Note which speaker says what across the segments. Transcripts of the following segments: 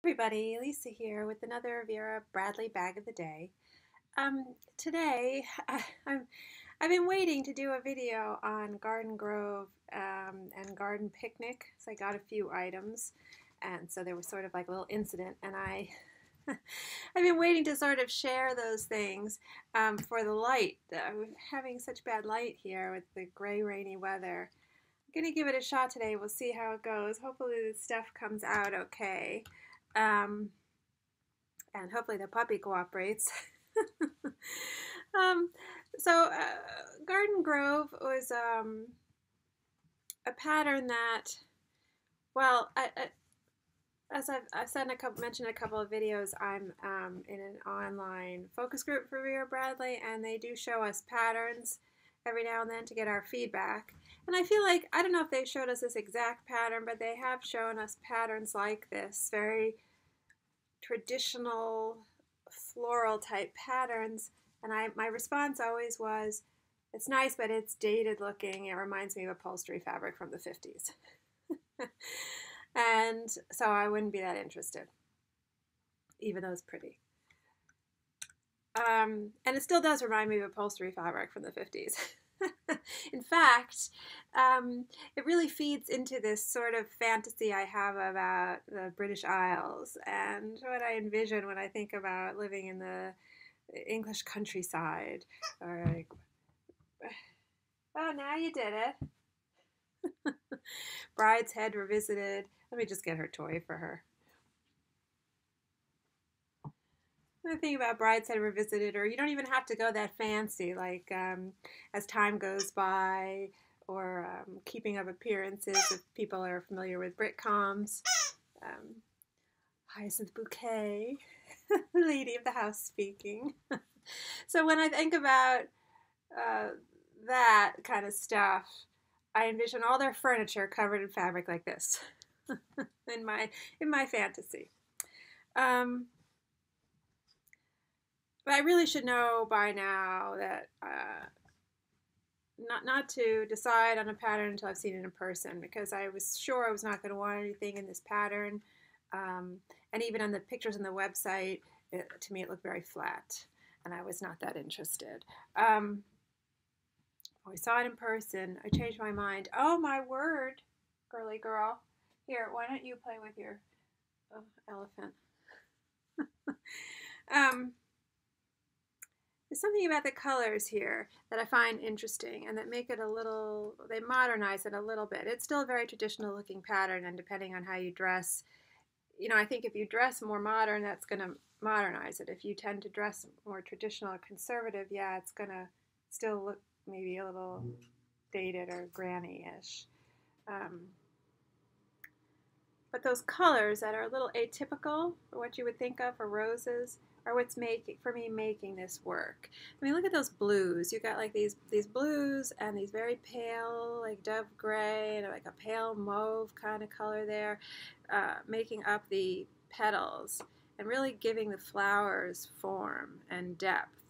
Speaker 1: Everybody, Lisa here with another Vera Bradley bag of the day. Today, I've been waiting to do a video on Garden Grove and Garden Picnic. So I got a few items, and so there was sort of like a little incident, and I've been waiting to sort of share those things for the light. I'm having such bad light here with the gray, rainy weather. I'm gonna give it a shot today. We'll see how it goes. Hopefully the stuff comes out okay. And hopefully the puppy cooperates. um, Garden Grove was a pattern that, well, as I've said mentioned in a couple of videos, I'm in an online focus group for Vera Bradley, and they do show us patterns every now and then to get our feedback. And I feel like, I don't know if they showed us this exact pattern, but they have shown us patterns like this, very traditional floral type patterns, and my response always was, it's nice, but it's dated looking. It reminds me of upholstery fabric from the 50s. And so I wouldn't be that interested, even though it's pretty. And it still does remind me of upholstery fabric from the 50s. In fact, it really feeds into this sort of fantasy I have about the British Isles and what I envision when I think about living in the English countryside. Or like, oh, now you did it. Brideshead Revisited. Let me just get her toy for her. I think about Brideshead Revisited, or you don't even have to go that fancy, like As Time Goes By, or Keeping Up Appearances, if people are familiar with Britcoms. Hyacinth Bouquet, Lady of the House speaking. So when I think about that kind of stuff, I envision all their furniture covered in fabric like this in my fantasy. But I really should know by now that not to decide on a pattern until I've seen it in person, because I was sure I was not going to want anything in this pattern. And even on the pictures on the website, to me it looked very flat, and I was not that interested. When I saw it in person, I changed my mind. Oh my word, girly girl. Here, why don't you play with your elephant? There's something about the colors here that I find interesting and that make it a little, they modernize it a little bit. It's still a very traditional looking pattern, and depending on how you dress, you know, I think if you dress more modern, that's going to modernize it. If you tend to dress more traditional or conservative, yeah, it's going to still look maybe a little dated or granny-ish. But those colors that are a little atypical for what you would think of for roses are what's making this work. I mean, look at those blues. You got like these blues and these very pale, like dove gray, and like a pale mauve kind of color there, making up the petals and really giving the flowers form and depth.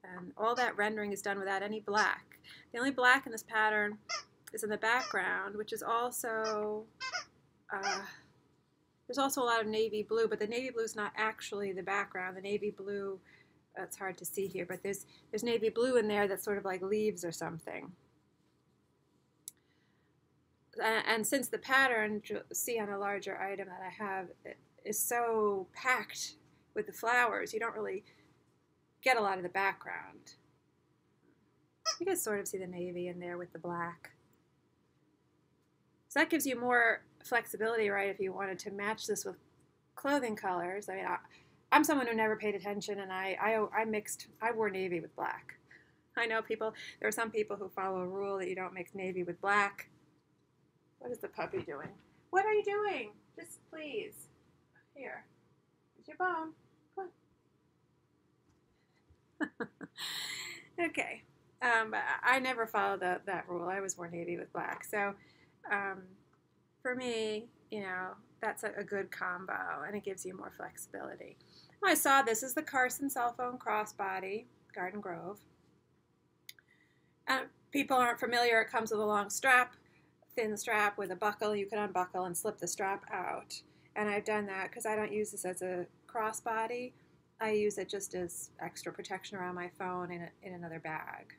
Speaker 1: And all that rendering is done without any black. The only black in this pattern is in the background, which is also there's also a lot of navy blue, but the navy blue is not actually the background. The navy blue, it's hard to see here, but there's navy blue in there that's sort of like leaves or something. And since the pattern, you'll see on a larger item that I have, is so packed with the flowers, you don't really get a lot of the background. You can sort of see the navy in there with the black. So that gives you more flexibility, right, if you wanted to match this with clothing colors. I mean, I'm someone who never paid attention, and I wore navy with black. I know there are some people who follow a rule that you don't mix navy with black. What is the puppy doing? What are you doing? Just please. Here. Here's your bone. Come on. Okay. But I never followed that rule. I always wore navy with black. So for me, you know, that's a good combo, and it gives you more flexibility. When I saw this is the Carson Cellphone Crossbody, Garden Grove. People aren't familiar, it comes with a long strap, thin strap with a buckle. You can unbuckle and slip the strap out. And I've done that because I don't use this as a crossbody. I use it just as extra protection around my phone in another bag.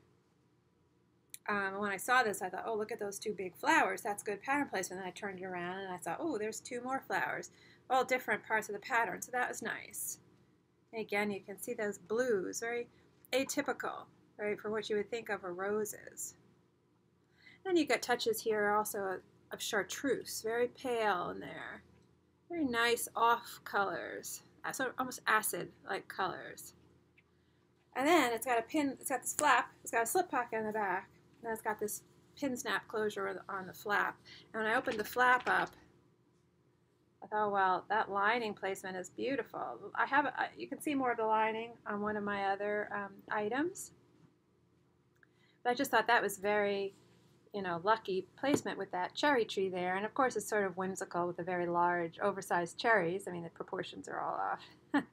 Speaker 1: When I saw this, I thought, oh, look at those two big flowers. That's good pattern placement. And I turned it around and I thought, oh, there's two more flowers, all different parts of the pattern. So that was nice. And again, you can see those blues, very atypical, right, for what you would think of are roses. And you got touches here also of chartreuse, very pale in there. Very nice off colors, sort of almost acid-like colors. And then it's got a pin, it's got this flap, it's got a slip pocket in the back, and it's got this pin snap closure on the flap. And when I opened the flap up, I thought, well, that lining placement is beautiful. You can see more of the lining on one of my other items. But I just thought that was very, lucky placement with that cherry tree there. And of course, it's sort of whimsical with the very large, oversized cherries. I mean, the proportions are all off.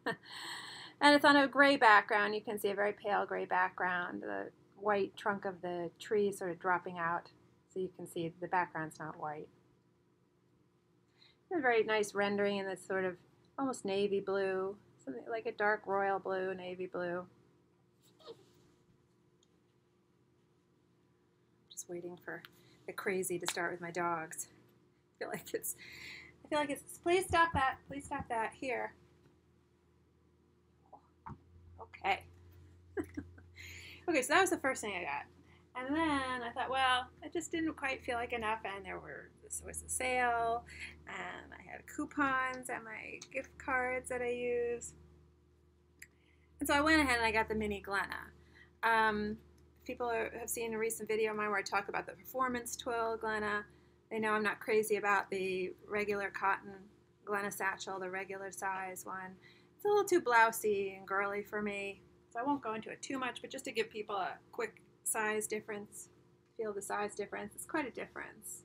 Speaker 1: And it's on a gray background. You can see a very pale gray background. The white trunk of the tree sort of dropping out. So you can see the background's not white. A very nice rendering in this sort of almost navy blue, something like a dark royal blue, navy blue. Just waiting for the crazy to start with my dogs. I feel like it's, please stop that, here. Okay. Okay, so that was the first thing I got. And then I thought, well, I just didn't quite feel like enough, and this was a sale, and I had coupons and my gift cards that I use. And so I went ahead and I got the mini Glenna. People have seen a recent video of mine where I talk about the performance twill Glenna. They know I'm not crazy about the regular cotton Glenna Satchel, the regular size one. It's a little too blousy and girly for me, so I won't go into it too much, but just to give people a quick size difference, feel the size difference. It's quite a difference.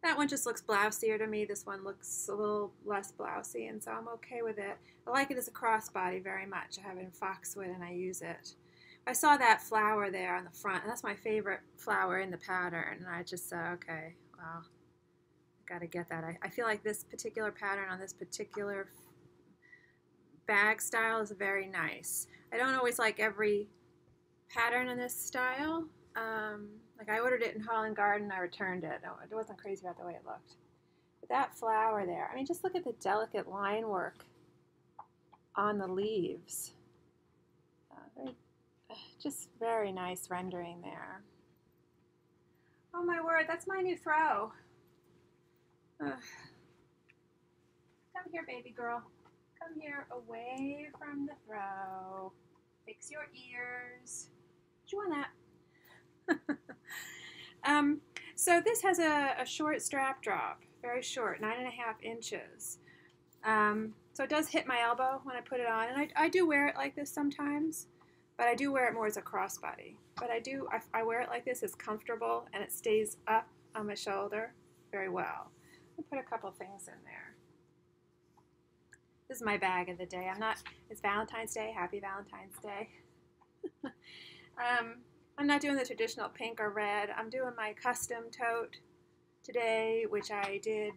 Speaker 1: That one just looks blousier to me. This one looks a little less blousy, and so I'm okay with it. I like it as a crossbody very much. I have it in foxwood and I use it. I saw that flower there on the front, and that's my favorite flower in the pattern, and I just said, okay, well, I gotta get that. I feel like this particular pattern on this particular bag style is very nice. I don't always like every pattern in this style. Like I ordered it in Holland Garden, I returned it. I wasn't crazy about the way it looked. But that flower there, I mean, just look at the delicate line work on the leaves. Just very nice rendering there. Oh my word, that's my new throw. Come here, baby girl. Come here, away from the throw. Fix your ears. Do you want that? So this has a short strap drop, very short, 9.5 inches. So it does hit my elbow when I put it on, and I do wear it like this sometimes, but I do wear it more as a crossbody. But I wear it like this. It's comfortable, and it stays up on my shoulder very well. I'll put a couple things in there. This is my bag of the day. It's Valentine's Day. Happy Valentine's Day. I'm not doing the traditional pink or red. I'm doing my custom tote today, which I did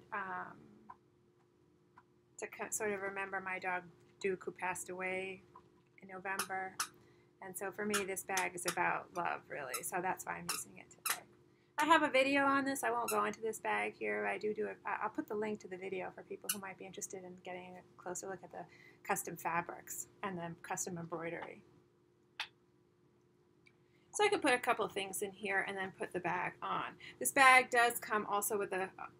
Speaker 1: to sort of remember my dog Duke, who passed away in November. And so for me, this bag is about love, really. So that's why I'm using it today. I have a video on this. I won't go into this bag here. I do it. I'll put the link to the video for people who might be interested in getting a closer look at the custom fabrics and the custom embroidery. So I could put a couple things in here and then put the bag on. This bag does come also with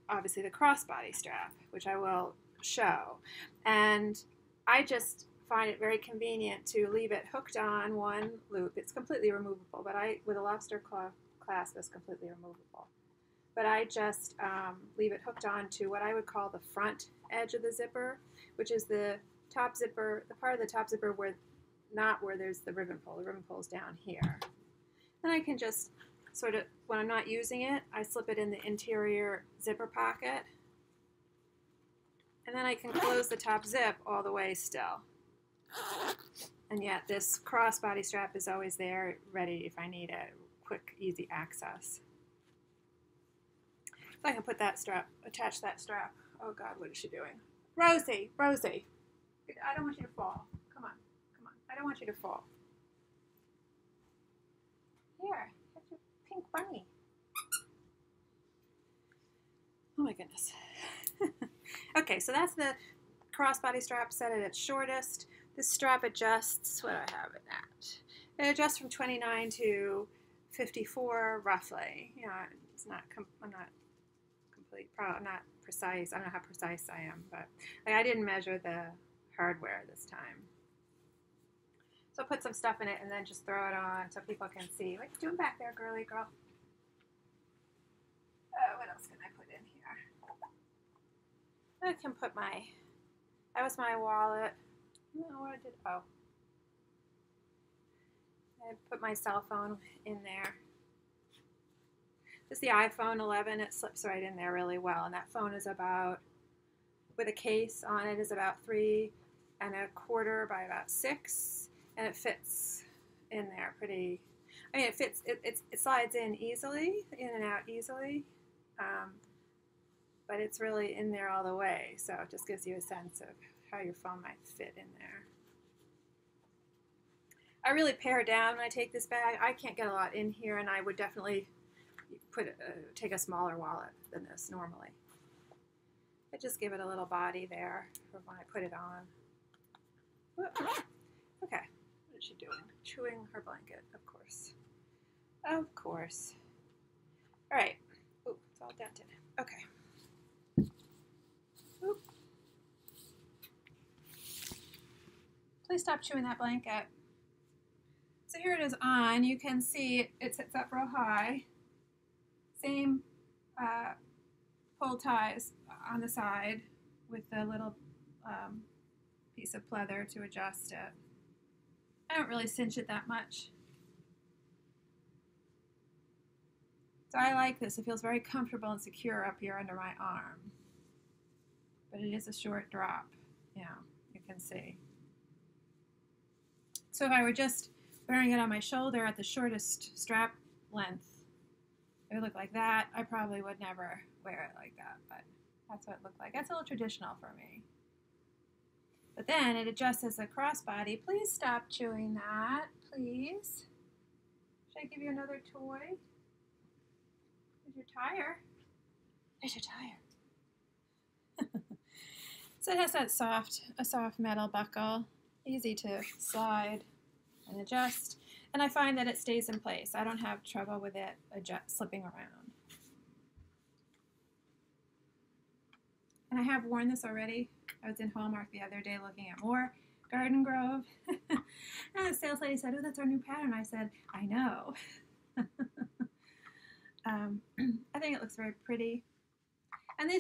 Speaker 1: obviously the crossbody strap, which I will show. And I just find it very convenient to leave it hooked on one loop. It's completely removable, but with a lobster claw clasp, it's completely removable. But I just leave it hooked on to what I would call the front edge of the zipper, which is the top zipper, the part of the top zipper not where there's the ribbon pull. The ribbon pull is down here. Then I can just sort of, when I'm not using it, I slip it in the interior zipper pocket. And then I can close the top zip all the way still. And yet this crossbody strap is always there, ready if I need it. Quick, easy access. I can put that strap, attach that strap. Oh God, what is she doing? Rosie, Rosie, I don't want you to fall. Come on, come on. I don't want you to fall. Here, here's your pink bunny. Oh my goodness. Okay, so that's the crossbody strap set at its shortest. This strap adjusts, what do I have it at? It adjusts from 29 to 54 roughly. You know, it's not, I'm not complete, I'm not precise. I don't know how precise I am, but like, I didn't measure the hardware this time. So I'll put some stuff in it and then just throw it on so people can see. What you doing back there, girly girl? What else can I put in here? I can put my, that was my wallet. No, what I did, oh. I put my cell phone in there. This is the iPhone 11. It slips right in there really well. And that phone is about, with a case on it, is about 3 1/4 by about 6. And it fits in there pretty, I mean, it fits, it slides in easily, in and out easily. But it's really in there all the way. So it just gives you a sense of how your phone might fit in there. I really pare down when I take this bag. I can't get a lot in here, and I would definitely take a smaller wallet than this normally. I just give it a little body there for when I put it on. Okay, what is she doing? Chewing her blanket, of course. Of course. All right. Ooh, it's all dented. Okay. Oop. Please stop chewing that blanket. So here it is on. You can see it sits up real high. Same pull ties on the side with the little piece of pleather to adjust it. I don't really cinch it that much. So I like this. It feels very comfortable and secure up here under my arm. But it is a short drop, you can see. So if I were just wearing it on my shoulder at the shortest strap length, it would look like that. I probably would never wear it like that, but that's what it looked like. That's a little traditional for me. But then it adjusts as a crossbody. Please stop chewing that, please. Should I give you another toy? There's your tire. There's your tire. So it has that a soft metal buckle, easy to slide and adjust. And I find that it stays in place. I don't have trouble with it slipping around. And I have worn this already. I was in Hallmark the other day looking at more Garden Grove. And the sales lady said, oh, that's our new pattern. I said, I know. I think it looks very pretty. And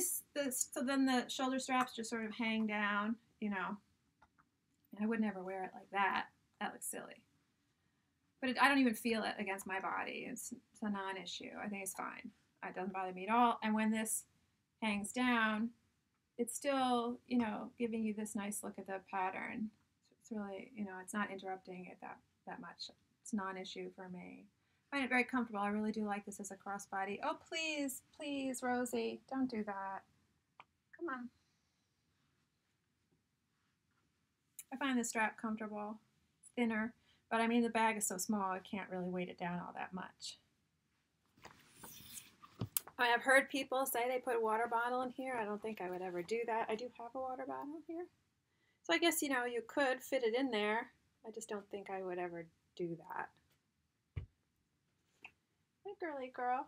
Speaker 1: so then the shoulder straps just sort of hang down, And I would never wear it like that. That looks silly. But I don't even feel it against my body. It's a non-issue. I think it's fine. It doesn't bother me at all. And when this hangs down, it's still, giving you this nice look at the pattern. It's really, it's not interrupting it that much. It's a non-issue for me. I find it very comfortable. I really do like this as a crossbody. Oh, please, please, Rosie, don't do that. Come on. I find the strap comfortable. It's thinner, but I mean the bag is so small I can't really weight it down all that much. I mean, I've heard people say they put a water bottle in here. I don't think I would ever do that. I do have a water bottle here. So I guess, you could fit it in there. I just don't think I would ever do that. Hey, girly girl.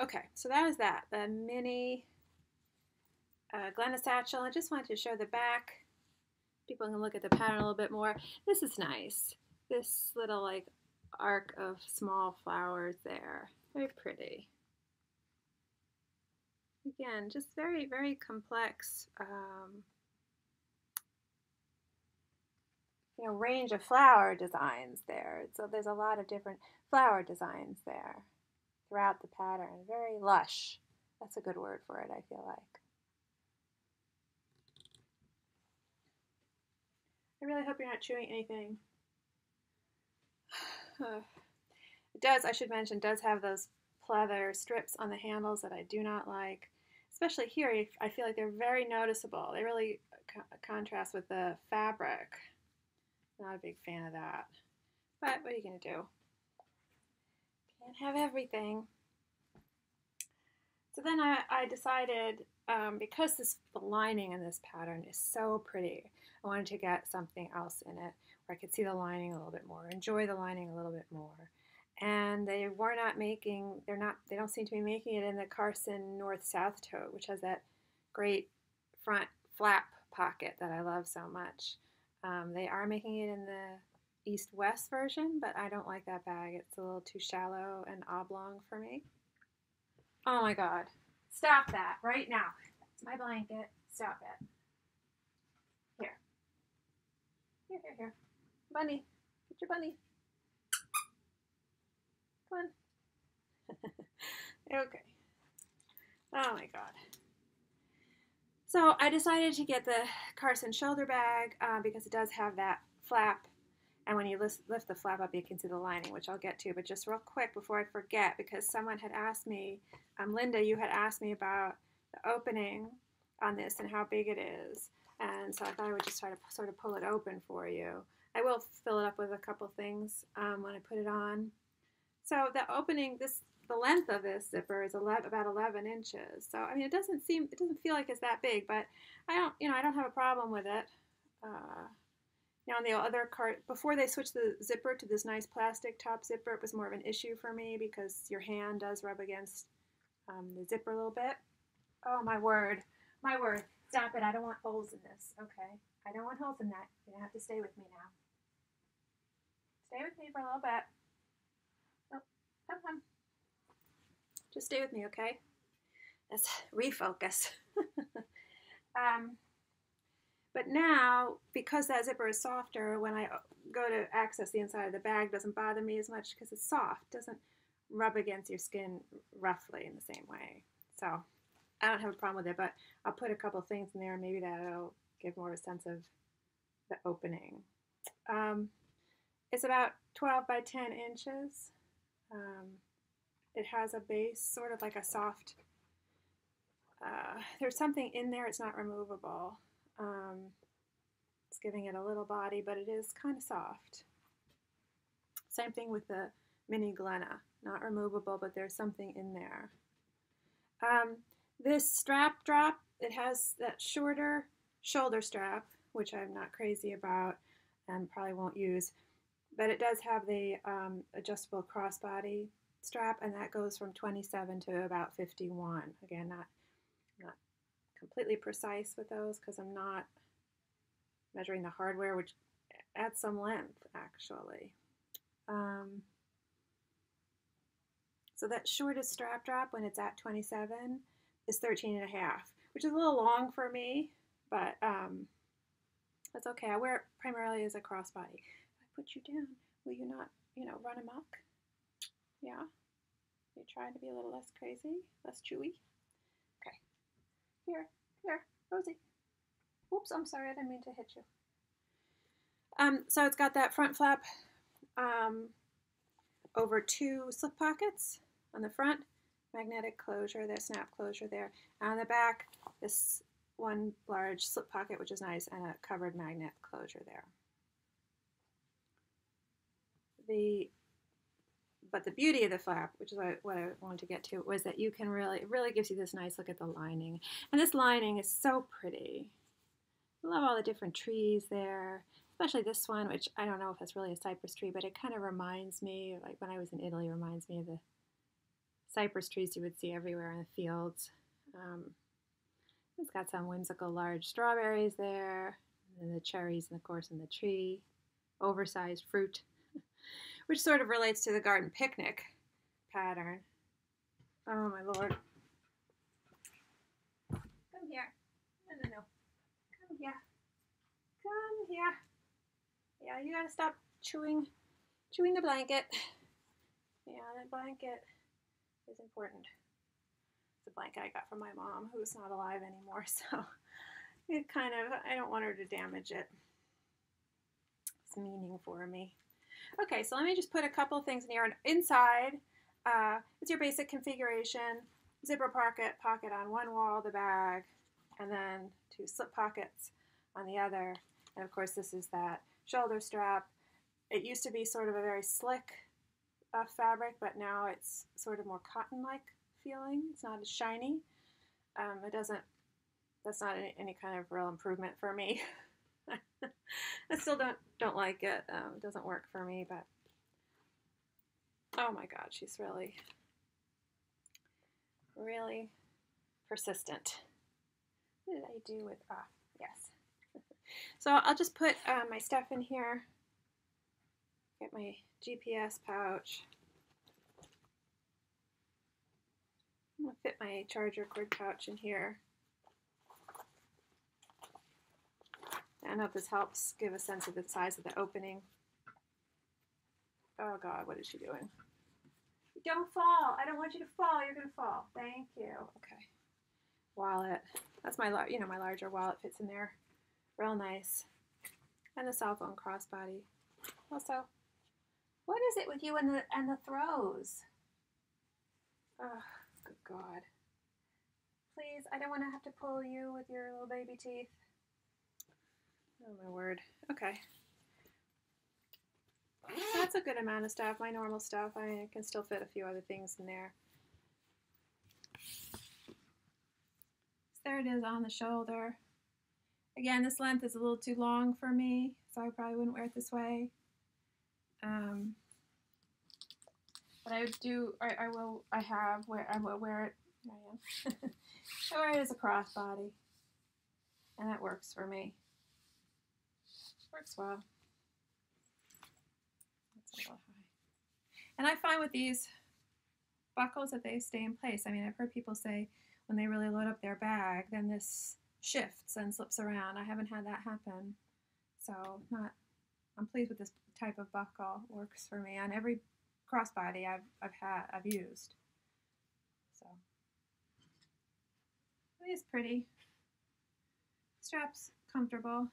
Speaker 1: Okay, so that was that. The mini Glenna Satchel. I just wanted to show the back. People can look at the pattern a little bit more. This is nice. This little arc of small flowers there. Very pretty. Again, just very, very complex range of flower designs there. So there's a lot of different flower designs there throughout the pattern. Very lush. That's a good word for it, I feel like. I really hope you're not chewing anything. It does, I should mention, does have those pleather strips on the handles that I do not like. Especially here, I feel like they're very noticeable. They really contrast with the fabric. Not a big fan of that. But what are you going to do? Can't have everything. So then I decided, because the lining in this pattern is so pretty, I wanted to get something else in it where I could see the lining a little bit more, enjoy the lining a little bit more. And they don't seem to be making it in the Carson North-South tote, which has that great front flap pocket that I love so much. They are making it in the East-West version, but I don't like that bag. It's a little too shallow and oblong for me. Oh my God. Stop that right now. That's my blanket. Stop it. Here. Here. Bunny. Get your bunny. Come on. Okay. Oh my God. So I decided to get the Carson Shoulder Bag because it does have that flap. And when you lift the flap up, you can see the lining, which I'll get to. But just real quick before I forget, because someone had asked me, Linda, you had asked me about the opening on this and how big it is. And so I thought I would just try to sort of pull it open for you. I will fill it up with a couple things when I put it on. So the opening, the length of this zipper is about 11 inches. So I mean, it doesn't feel like it's that big, but I don't have a problem with it. On the other cart, before they switched the zipper to this nice plastic top zipper, it was more of an issue for me because your hand does rub against the zipper a little bit. Oh, my word. Stop it. I don't want holes in this. Okay. I don't want holes in that. You're going to have to stay with me now. Stay with me for a little bit. Oh, come. Just stay with me, okay? Let's refocus. But now, because that zipper is softer, when I go to access the inside of the bag, it doesn't bother me as much because it's soft. It doesn't rub against your skin roughly in the same way. So I don't have a problem with it, but I'll put a couple things in there and maybe that'll give more of a sense of the opening. It's about 12 by 10 inches. It has a base, sort of like a soft, there's something in there, it's not removable. It's giving it a little body, but it is kind of soft. Same thing with the mini Glenna, not removable, but there's something in there. This strap drop, it has that shorter shoulder strap, which I'm not crazy about and probably won't use, but it does have the adjustable crossbody strap, and that goes from 27 to about 51. Again, not completely precise with those because I'm not measuring the hardware, which adds some length actually. So that shortest strap drop when it's at 27 is 13.5, which is a little long for me, but that's okay. I wear it primarily as a crossbody. If I put you down, will you not, run amok? Yeah? You're trying to be a little less crazy, less chewy? Okay. Here, Rosie. Oops, I'm sorry, I didn't mean to hit you. So it's got that front flap over 2 slip pockets on the front, magnetic closure, the snap closure there. And on the back, this one large slip pocket, which is nice, and a covered magnet closure there. But the beauty of the flap, which is what I wanted to get to, was that you can it really gives you this nice look at the lining. And this lining is so pretty. I love all the different trees there, especially this one, which I don't know if it's really a cypress tree, but it kind of reminds me, like when I was in Italy, reminds me of the cypress trees you would see everywhere in the fields. It's got some whimsical large strawberries there, and the cherries, and of course, in the tree. Oversized fruit, which sort of relates to the garden picnic pattern. Oh my Lord. Come here. No. Come here. Yeah, you gotta stop chewing the blanket. Yeah, that blanket is important. It's a blanket I got from my mom, who's not alive anymore, so I don't want her to damage it. It's meaning for me. Okay, so let me just put a couple things in here. And inside, It's your basic configuration. Zipper pocket on one wall of the bag, and then 2 slip pockets on the other. And of course this is that shoulder strap. It used to be sort of a very slick fabric, but now it's sort of more cotton-like feeling. It's not as shiny. That's not any kind of real improvement for me. I still don't like it. It doesn't work for me, but oh my God, she's really, really persistent. What did I do with, yes. So I'll just put my stuff in here. Get my GPS pouch. I'm gonna fit my charger cord pouch in here. I don't know if this helps give a sense of the size of the opening. Oh God, what is she doing? Don't fall. I don't want you to fall. You're gonna fall. Thank you. Okay. Wallet. That's my, my larger wallet fits in there real nice. And the cell phone crossbody. Also, what is it with you and the throws? Oh, good God. Please, I don't want to have to pull you with your little baby teeth. Oh my word. Okay. So that's a good amount of stuff. My normal stuff. I can still fit a few other things in there. So there it is on the shoulder. Again, this length is a little too long for me, so I probably wouldn't wear it this way. But I will wear it. There I am. I wear it as a crossbody, and that works for me. Works well. That's a little high. And I find with these buckles that they stay in place. I mean, I've heard people say when they really load up their bag, then this shifts and slips around. I haven't had that happen, so I'm pleased with this type of buckle. Works for me on every crossbody I've used. So it is pretty. Strap's comfortable.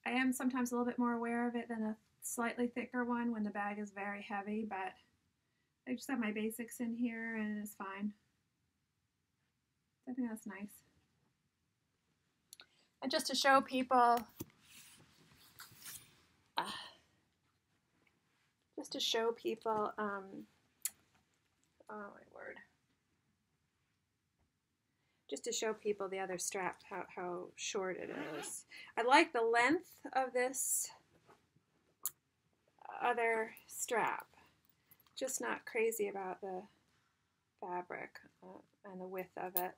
Speaker 1: I am sometimes a little bit more aware of it than a slightly thicker one when the bag is very heavy, but I just have my basics in here and it's fine. I think that's nice. And just to show people, oh my word. Just to show people the other strap, how short it is. I like the length of this other strap. Just not crazy about the fabric and the width of it.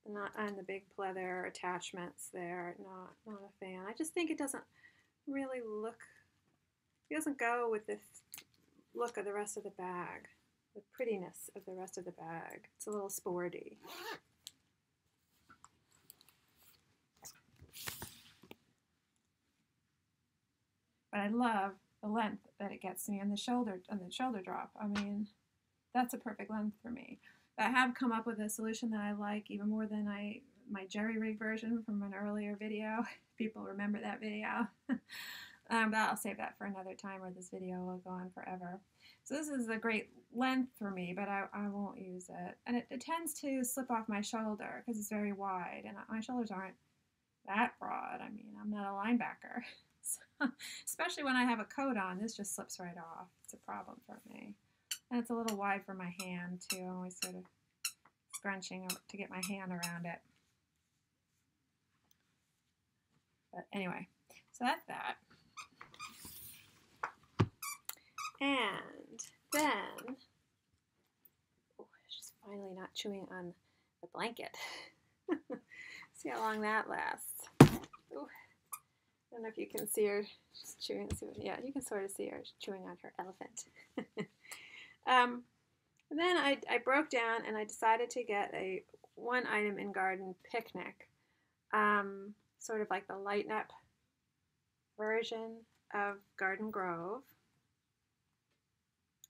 Speaker 1: Not on the big pleather attachments there. Not a fan. I just think it doesn't really look. It doesn't go with the look of the rest of the bag. The prettiness of the rest of the bag. It's a little sporty. But I love the length that it gets me on the shoulder drop. I mean, that's a perfect length for me. I have come up with a solution that I like even more than my jerry rig version from an earlier video. People remember that video. But I'll save that for another time, or this video will go on forever. So this is a great length for me, but I won't use it. And it tends to slip off my shoulder because it's very wide, and my shoulders aren't that broad. I mean, I'm not a linebacker. So, especially when I have a coat on, this just slips right off. It's a problem for me. And it's a little wide for my hand, too. I'm always sort of scrunching to get my hand around it. But anyway, so that's that. And then, she's finally not chewing on the blanket. See how long that lasts. Ooh. I don't know if you can see her. She's chewing. Yeah, you can sort of see her chewing on her elephant. And then I broke down and I decided to get a one item in garden picnic, sort of like the lighten up version of Garden Grove.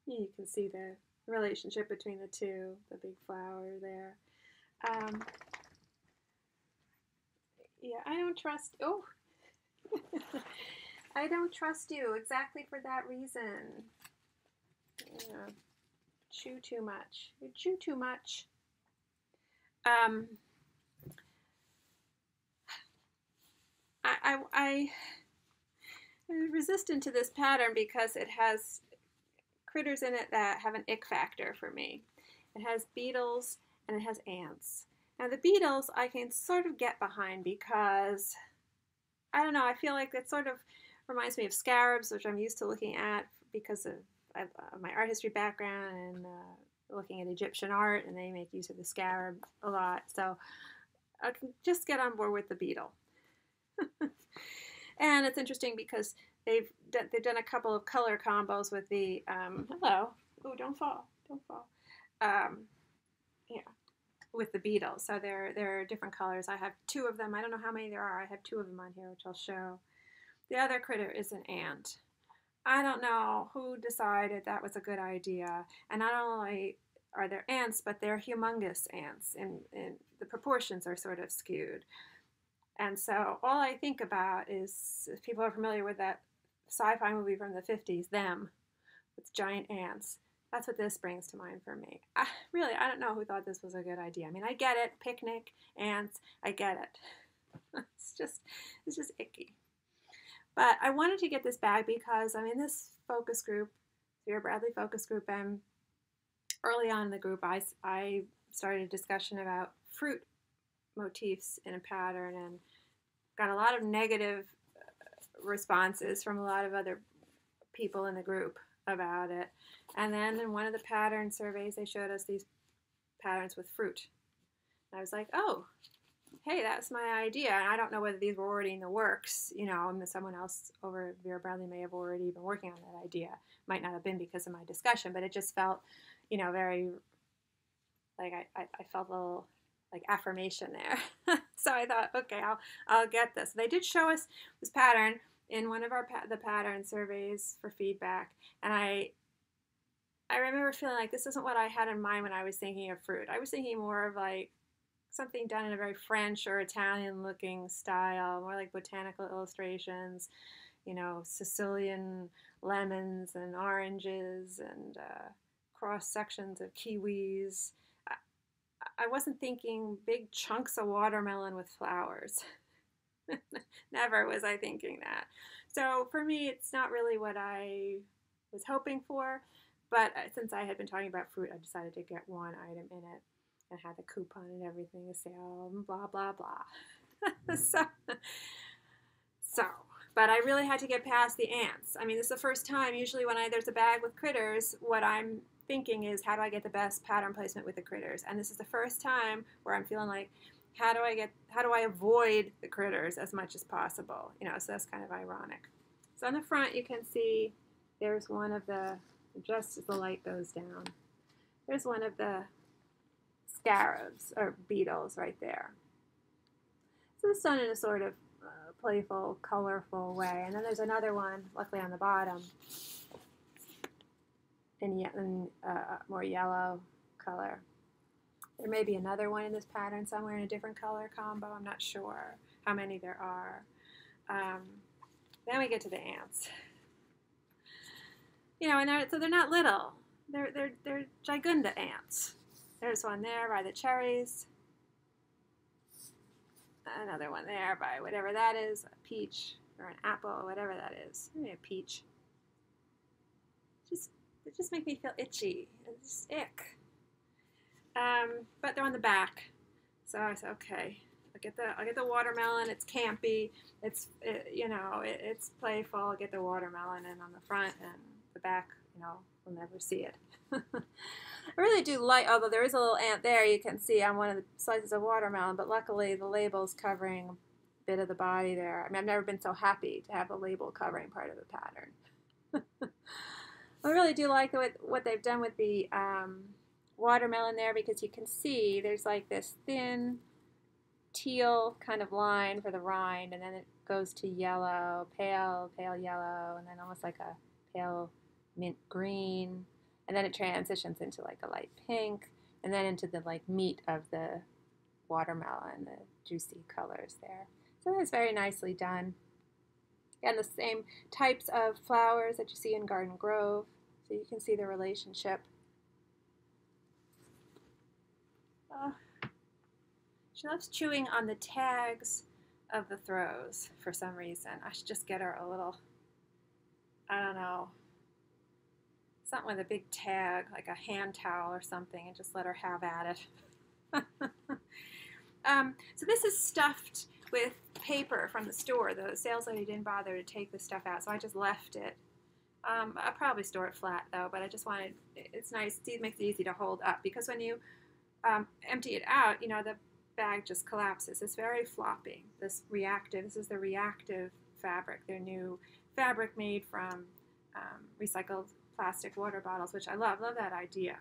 Speaker 1: You can see the relationship between the two, the big flower there. Yeah, I don't trust, oh, I don't trust you exactly for that reason. Yeah. chew too much. You chew too much. I'm resistant to this pattern because it has critters in it that have an ick factor for me. It has beetles and it has ants. Now the beetles I can sort of get behind because, I don't know, I feel like it sort of reminds me of scarabs, which I'm used to looking at because of my art history background and looking at Egyptian art, and they make use of the scarab a lot. So I can just get on board with the beetle. And it's interesting because they've done a couple of color combos with the hello. Oh, don't fall, don't fall. Yeah, with the beetles. So there are different colors. I have 2 of them. I don't know how many there are. I have 2 of them on here, which I'll show. The other critter is an ant. I don't know who decided that was a good idea. And not only are there ants, but they're humongous ants, and the proportions are sort of skewed. And so all I think about is, if people are familiar with that sci-fi movie from the 50s, Them, with giant ants. That's what this brings to mind for me. I don't know who thought this was a good idea. I mean, I get it, picnic, ants, I get it. It's just icky. But I wanted to get this bag because I'm in this focus group, Vera Bradley focus group, and early on in the group I started a discussion about fruit motifs in a pattern and got a lot of negative responses from a lot of other people in the group about it. And then in one of the pattern surveys, they showed us these patterns with fruit. And I was like, oh, hey, that's my idea. And I don't know whether these were already in the works, you know, and someone else over at Vera Bradley may have already been working on that idea. Might not have been because of my discussion, but it just felt, you know, very, like I felt a little like affirmation there. So I thought, okay, I'll get this. They did show us this pattern in one of the pattern surveys for feedback, and I remember feeling like this isn't what I had in mind when I was thinking of fruit. I was thinking more of like something done in a very French or Italian looking style, more like botanical illustrations, you know, Sicilian lemons and oranges and cross sections of kiwis. I wasn't thinking big chunks of watermelon with flowers. Never was I thinking that. So for me, it's not really what I was hoping for, but since I had been talking about fruit, I decided to get one item in it and had the coupon and everything, a sale, blah, blah, blah. But I really had to get past the ants. I mean, this is the first time, usually when there's a bag with critters, what I'm thinking is, how do I get the best pattern placement with the critters? And this is the first time where I'm feeling like, how do I avoid the critters as much as possible? You know, so that's kind of ironic. So on the front, you can see there's one of the, just as the light goes down, there's one of the scarabs or beetles right there. So it's done in a sort of playful, colorful way. And then there's another one, luckily on the bottom, in more yellow color. There may be another one in this pattern somewhere in a different color combo. I'm not sure how many there are. Then we get to the ants. You know, and so they're not little. They're gigunda ants. There's one there by the cherries. Another one there by whatever that is, a peach or an apple, or whatever that is. Maybe a peach. It just makes me feel itchy. It's just ick. But they're on the back, so I said, okay, I'll get the watermelon. It's campy. It's playful. I'll get the watermelon, and on the front and the back, you know, we'll never see it. I really do like, although there is a little ant there, you can see on one of the slices of watermelon, but luckily the label's covering a bit of the body there. I mean, I've never been so happy to have a label covering part of the pattern. I really do like what they've done with the watermelon there, because you can see there's like this thin teal kind of line for the rind, and then it goes to yellow, pale yellow, and then almost like a pale mint green. And then it transitions into like a light pink, and then into the like meat of the watermelon, the juicy colors there. So that's very nicely done. And the same types of flowers that you see in Garden Grove, so you can see the relationship She loves chewing on the tags of the throws for some reason. I should just get her a little, I don't know, something with a big tag, like a hand towel or something, and just let her have at it. So this is stuffed with paper from the store. The sales lady didn't bother to take the stuff out, so I just left it. I'll probably store it flat though, but I just wanted, it's nice, it makes it easy to hold up, because when you empty it out, you know, the bag just collapses. It's very floppy. This is the ReActive fabric, their new fabric made from recycled plastic water bottles, which I love that idea.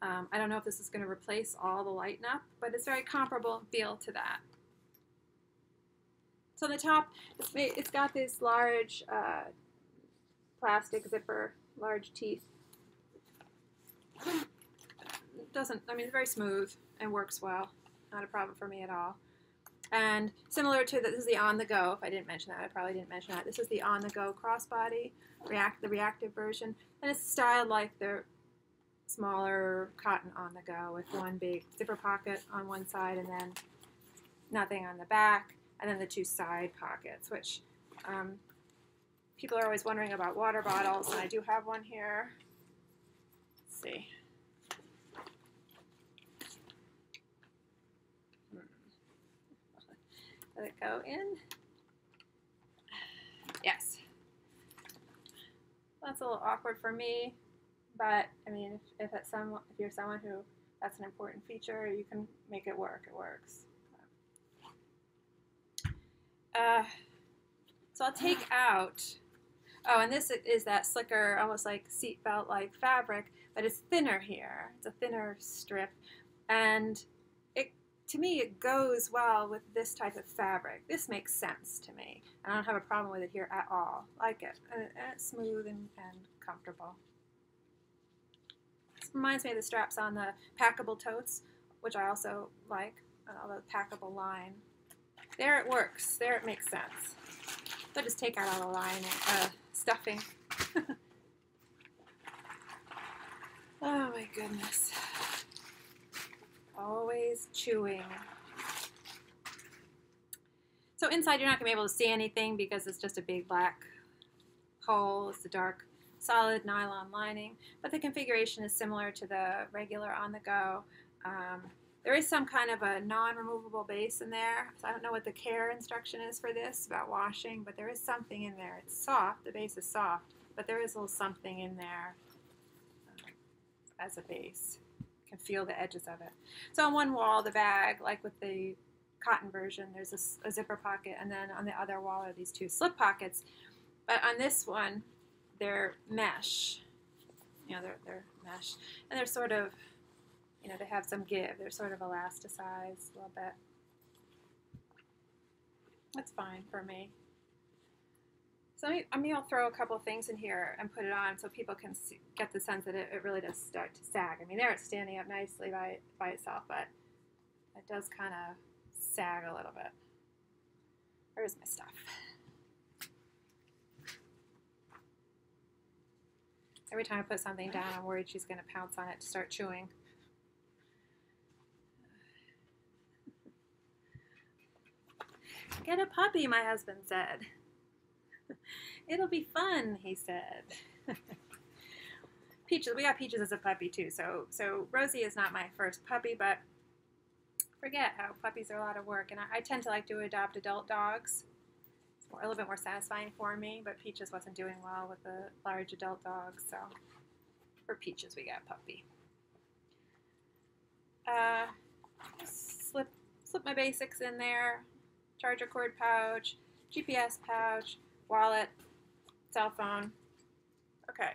Speaker 1: I don't know if this is going to replace all the Lighten Up, but it's very comparable feel to that. So on the top, it's got this large plastic zipper, large teeth. It doesn't, I mean, it's very smooth and works well. Not a problem for me at all. And similar to this is the On the Go. If I didn't mention that, I probably didn't mention that. This is the On the Go Crossbody, the ReActive version, and it's styled like the smaller cotton On the Go with one big zipper pocket on one side and then nothing on the back, and then the two side pockets, which people are always wondering about water bottles, and I do have one here. Let's see. Let it go in. Yes. That's a little awkward for me, but I mean, if you're someone who that's an important feature, you can make it work. It works. So I'll take out. Oh, and this is that slicker, almost like seatbelt-like fabric, but it's thinner here. It's a thinner strip, and to me, it goes well with this type of fabric. This makes sense to me. I don't have a problem with it here at all. I like it. And it's smooth and comfortable. This reminds me of the straps on the packable totes, which I also like, all the packable line. There it works. There it makes sense. So just take out all the lining, stuffing. Oh my goodness. Always chewing. So inside you're not going to be able to see anything because it's just a big black hole. It's a dark solid nylon lining, but the configuration is similar to the regular On the Go. There is some kind of a non-removable base in there, so I don't know what the care instruction is for this about washing, but there is something in there. It's soft, the base is soft, but there is a little something in there as a base. Can feel the edges of it. So on one wall, the bag, like with the cotton version, there's a zipper pocket, and then on the other wall are these two slip pockets. But on this one, they're mesh. You know, they're mesh, and they're sort of, you know, they have some give. They're sort of elasticized a little bit. That's fine for me. So I'll throw a couple of things in here and put it on so people can get the sense that it really does start to sag. I mean, there it's standing up nicely by itself, but it does kind of sag a little bit. Where's my stuff? Every time I put something down, I'm worried she's going to pounce on it to start chewing. Get a puppy, my husband said. It'll be fun, he said. Peaches, we got Peaches as a puppy too. So Rosie is not my first puppy, but forget how puppies are a lot of work. And I tend to like to adopt adult dogs. It's a little bit more satisfying for me, but Peaches wasn't doing well with the large adult dogs, so for Peaches we got a puppy. Slip my basics in there. Charger cord pouch, GPS pouch, wallet, cell phone. Okay.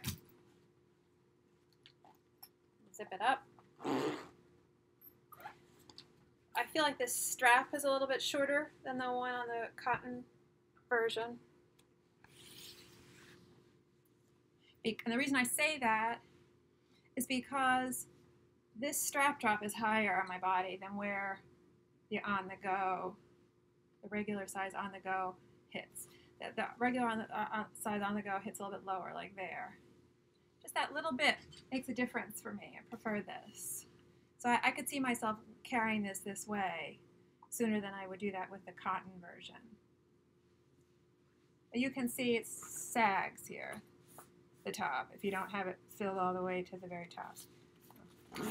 Speaker 1: Zip it up. I feel like this strap is a little bit shorter than the one on the cotton version. And the reason I say that is because this strap drop is higher on my body than where the On the Go, the regular size On the Go hits. The regular size On the Go hits a little bit lower, like there. Just that little bit makes a difference for me. I prefer this. So I could see myself carrying this way sooner than I would do that with the cotton version. You can see it sags here, the top, if you don't have it filled all the way to the very top. Let's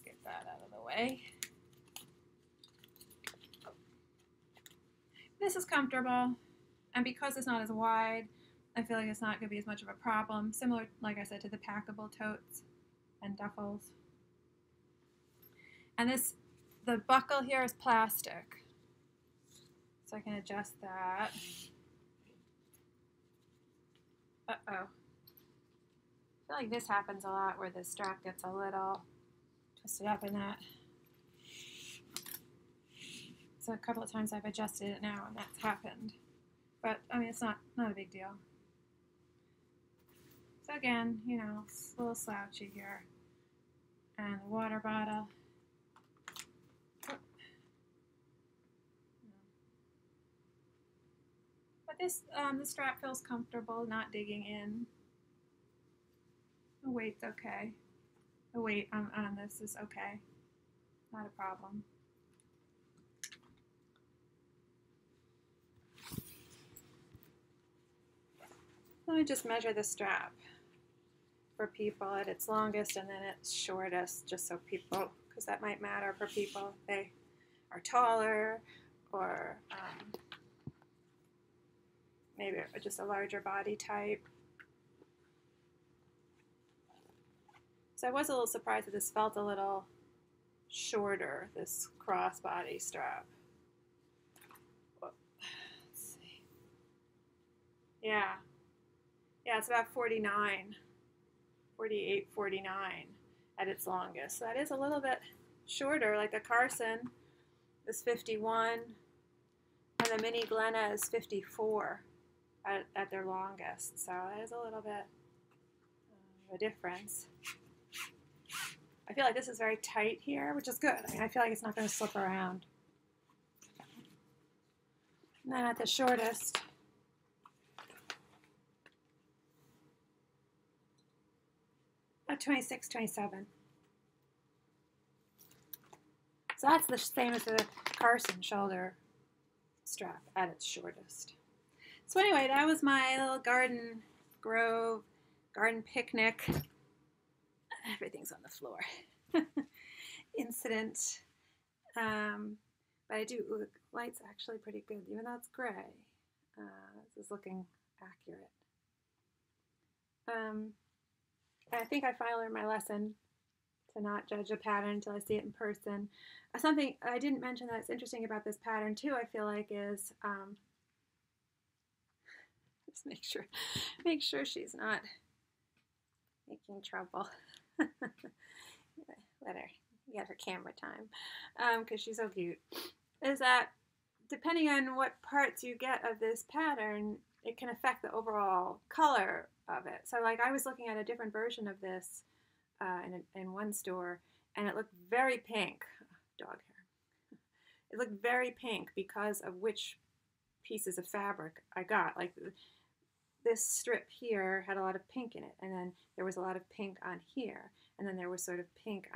Speaker 1: get that out of the way. This is comfortable, and because it's not as wide, I feel like it's not going to be as much of a problem. Similar, like I said, to the packable totes and duffels. And the buckle here is plastic, so I can adjust that. Uh-oh. I feel like this happens a lot where the strap gets a little twisted up in that. So a couple of times I've adjusted it now and that's happened. But, I mean, it's not a big deal. So again, you know, it's a little slouchy here. And the water bottle. But this strap feels comfortable, not digging in. The weight's okay. The weight on this is okay. Not a problem. Let me just measure the strap for people at its longest and then its shortest, just so people, because that might matter for people if they are taller or maybe just a larger body type. So I was a little surprised that this felt a little shorter, this crossbody strap. Let's see. Yeah, it's about 49, 48, 49 at its longest. So that is a little bit shorter, like the Carson is 51, and the mini Glenna is 54 at their longest. So that is a little bit of a difference. I feel like this is very tight here, which is good. I mean, I feel like it's not going to slip around. And then at the shortest, about 26, 27. So that's the same as the Carson shoulder strap at its shortest. So anyway, that was my little garden picnic. Everything's on the floor. Incident. But I do, the light's actually pretty good, even though it's gray. This is looking accurate. I think I finally learned my lesson to not judge a pattern until I see it in person. Something I didn't mention that's interesting about this pattern too, I feel like, is just make sure she's not making trouble. Let her get her camera time because she's so cute. Is that depending on what parts you get of this pattern, it can affect the overall color of it. So like I was looking at a different version of this in one store, and it looked very pink. Dog hair. It looked very pink because of which pieces of fabric I got. Like this strip here had a lot of pink in it, and then there was a lot of pink on here, and then there was sort of pink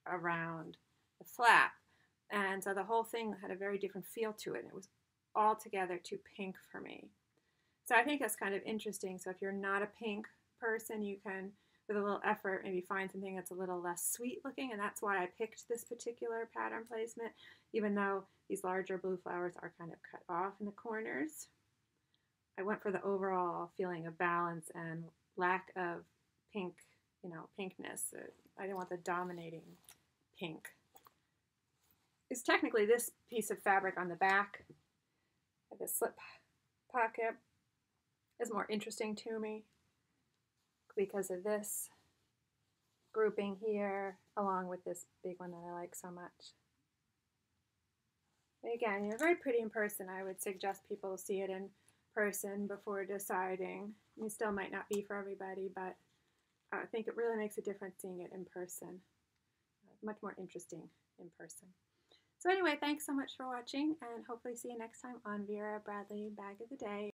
Speaker 1: around the flap. And so the whole thing had a very different feel to it, and it was altogether too pink for me. So I think that's kind of interesting. So if you're not a pink person, you can, with a little effort, maybe find something that's a little less sweet looking, and that's why I picked this particular pattern placement, even though these larger blue flowers are kind of cut off in the corners. I went for the overall feeling of balance and lack of pink, pinkness. I didn't want the dominating pink. It's technically this piece of fabric on the back, the slip pocket, is more interesting to me because of this grouping here, along with this big one that I like so much. But again, very pretty in person. I would suggest people see it in person before deciding. It still might not be for everybody, but I think it really makes a difference seeing it in person. Much more interesting in person. So anyway, thanks so much for watching, and hopefully see you next time on Vera Bradley Bag of the Day.